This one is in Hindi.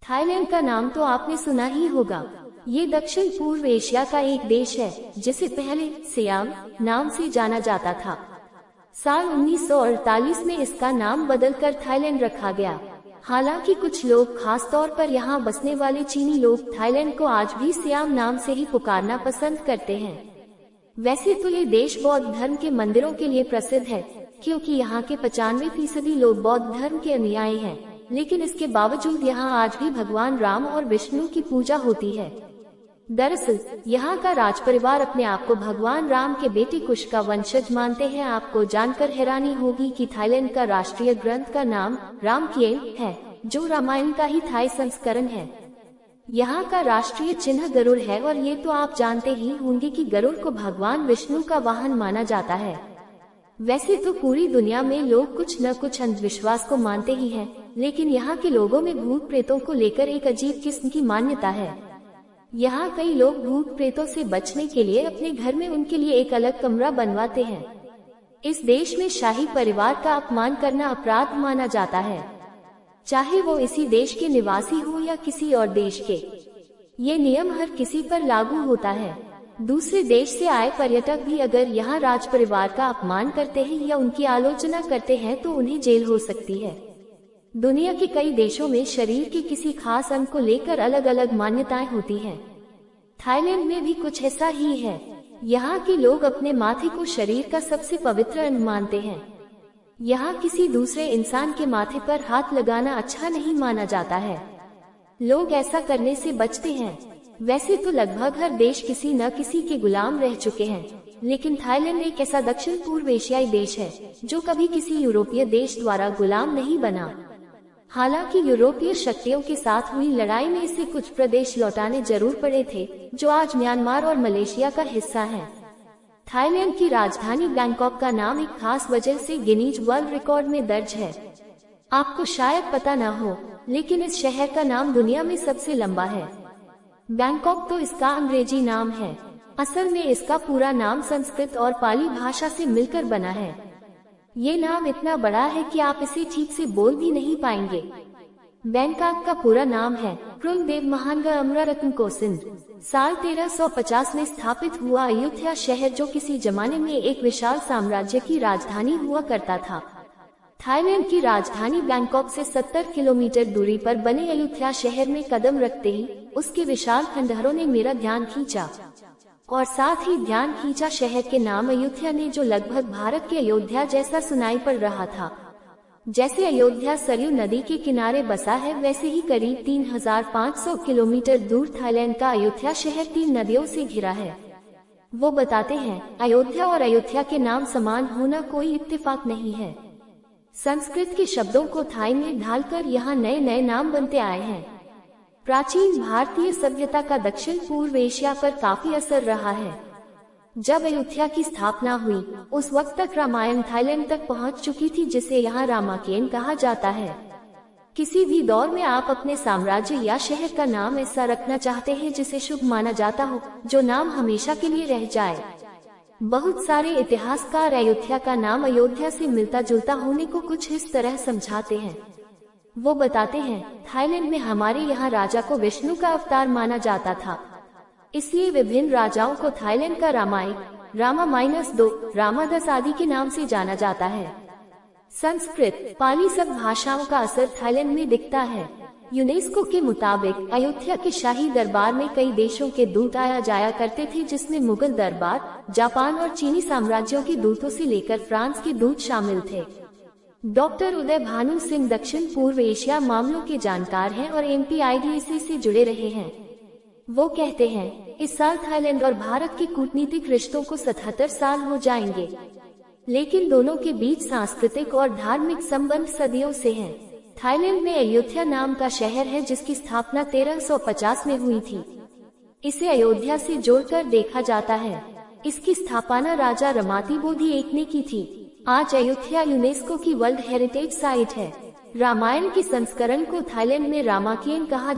थाईलैंड का नाम तो आपने सुना ही होगा। ये दक्षिण पूर्व एशिया का एक देश है जिसे पहले सियाम नाम से जाना जाता था। साल 1948 में इसका नाम बदलकर थाईलैंड रखा गया। हालांकि कुछ लोग, खास तौर पर यहाँ बसने वाले चीनी लोग, थाईलैंड को आज भी सियाम नाम से ही पुकारना पसंद करते हैं। वैसे तो ये देश बौद्ध धर्म के मंदिरों के लिए प्रसिद्ध है, क्योंकि यहाँ के 95% लोग बौद्ध धर्म के अनुयायी हैं। लेकिन इसके बावजूद यहाँ आज भी भगवान राम और विष्णु की पूजा होती है। दरअसल यहाँ का राजपरिवार अपने आप को भगवान राम के बेटे कुश का वंशज मानते हैं। आपको जानकर हैरानी होगी कि थाईलैंड का राष्ट्रीय ग्रंथ का नाम रामकिएन है, जो रामायण का ही थाई संस्करण है। यहाँ का राष्ट्रीय चिन्ह गरुड़ है, और ये तो आप जानते ही होंगे कि गरुड़ को भगवान विष्णु का वाहन माना जाता है। वैसे तो पूरी दुनिया में लोग कुछ न कुछ अंधविश्वास को मानते ही हैं, लेकिन यहाँ के लोगों में भूत प्रेतों को लेकर एक अजीब किस्म की मान्यता है। यहाँ कई लोग भूत प्रेतों से बचने के लिए अपने घर में उनके लिए एक अलग कमरा बनवाते हैं। इस देश में शाही परिवार का अपमान करना अपराध माना जाता है, चाहे वो इसी देश के निवासी हो या किसी और देश के। ये नियम हर किसी पर लागू होता है। दूसरे देश से आए पर्यटक भी अगर यहाँ राज परिवार का अपमान करते हैं या उनकी आलोचना करते हैं तो उन्हें जेल हो सकती है। दुनिया के कई देशों में शरीर के किसी खास अंग को लेकर अलग अलग मान्यताएं होती हैं। थाईलैंड में भी कुछ ऐसा ही है। यहाँ के लोग अपने माथे को शरीर का सबसे पवित्र अंग मानते हैं। यहाँ किसी दूसरे इंसान के माथे पर हाथ लगाना अच्छा नहीं माना जाता है। लोग ऐसा करने से बचते हैं। वैसे तो लगभग हर देश किसी न किसी के गुलाम रह चुके हैं, लेकिन थाईलैंड एक ऐसा दक्षिण पूर्व एशियाई देश है जो कभी किसी यूरोपीय देश द्वारा गुलाम नहीं बना। हालांकि यूरोपीय शक्तियों के साथ हुई लड़ाई में इसे कुछ प्रदेश लौटाने जरूर पड़े थे, जो आज म्यांमार और मलेशिया का हिस्सा हैं। थाईलैंड की राजधानी बैंकॉक का नाम एक खास वजह से गिनीज वर्ल्ड रिकॉर्ड में दर्ज है। आपको शायद पता न हो, लेकिन इस शहर का नाम दुनिया में सबसे लंबा है। बैंकॉक तो इसका अंग्रेजी नाम है। असल में इसका पूरा नाम संस्कृत और पाली भाषा से मिलकर बना है। ये नाम इतना बड़ा है कि आप इसे ठीक से बोल भी नहीं पाएंगे। बैंकॉक का पूरा नाम है कृंगदेव महानगा अमरारत्न कोसिंध। साल 1350 में स्थापित हुआ अयोध्या शहर, जो किसी जमाने में एक विशाल साम्राज्य की राजधानी हुआ करता था। थाईलैंड की राजधानी बैंकॉक से 70 किलोमीटर दूरी पर बने अयोध्या शहर में कदम रखते ही उसके विशाल खंडहरों ने मेरा ध्यान खींचा, और साथ ही ध्यान खींचा शहर के नाम अयोध्या ने, जो लगभग भारत के अयोध्या जैसा सुनाई पड़ रहा था। जैसे अयोध्या सरयू नदी के किनारे बसा है, वैसे ही करीब 3500 किलोमीटर दूर थाईलैंड का अयोध्या शहर 3 नदियों से घिरा है। वो बताते हैं, अयोध्या और अयोध्या के नाम समान होना कोई इत्तेफाक नहीं है। संस्कृत के शब्दों को थाई में ढालकर यहाँ नए नए नाम बनते आए हैं। प्राचीन भारतीय सभ्यता का दक्षिण पूर्व एशिया पर काफी असर रहा है। जब अयोध्या की स्थापना हुई, उस वक्त तक रामायण थाईलैंड तक पहुंच चुकी थी, जिसे यहाँ रामाकिएन कहा जाता है। किसी भी दौर में आप अपने साम्राज्य या शहर का नाम ऐसा रखना चाहते हैं जिसे शुभ माना जाता हो, जो नाम हमेशा के लिए रह जाए। बहुत सारे इतिहासकार अयोध्या का नाम अयोध्या से मिलता जुलता होने को कुछ इस तरह समझाते हैं। वो बताते हैं, थाईलैंड में हमारे यहाँ राजा को विष्णु का अवतार माना जाता था, इसलिए विभिन्न राजाओं को थाईलैंड का रामाई, रामा-2, रामा-10 आदि के नाम से जाना जाता है। संस्कृत, पाली सब भाषाओं का असर थाईलैंड में दिखता है। यूनेस्को के मुताबिक अयोध्या के शाही दरबार में कई देशों के दूत आया जाया करते थे, जिसमें मुगल दरबार, जापान और चीनी साम्राज्यों के दूतों से लेकर फ्रांस के दूत शामिल थे। डॉक्टर उदय भानु सिंह दक्षिण पूर्व एशिया मामलों के जानकार हैं और MPIDAC से जुड़े रहे हैं। वो कहते हैं, इस साल थाईलैंड और भारत के कूटनीतिक रिश्तों को 77 साल हो जाएंगे, लेकिन दोनों के बीच सांस्कृतिक और धार्मिक संबंध सदियों से हैं। थाईलैंड में अयोध्या नाम का शहर है, जिसकी स्थापना 1350 में हुई थी। इसे अयोध्या से जोड़कर देखा जाता है। इसकी स्थापना राजा रमातिबोधि एक ने की थी। आज अयोध्या यूनेस्को की वर्ल्ड हेरिटेज साइट है। रामायण के संस्करण को थाईलैंड में रामाकिएन कहा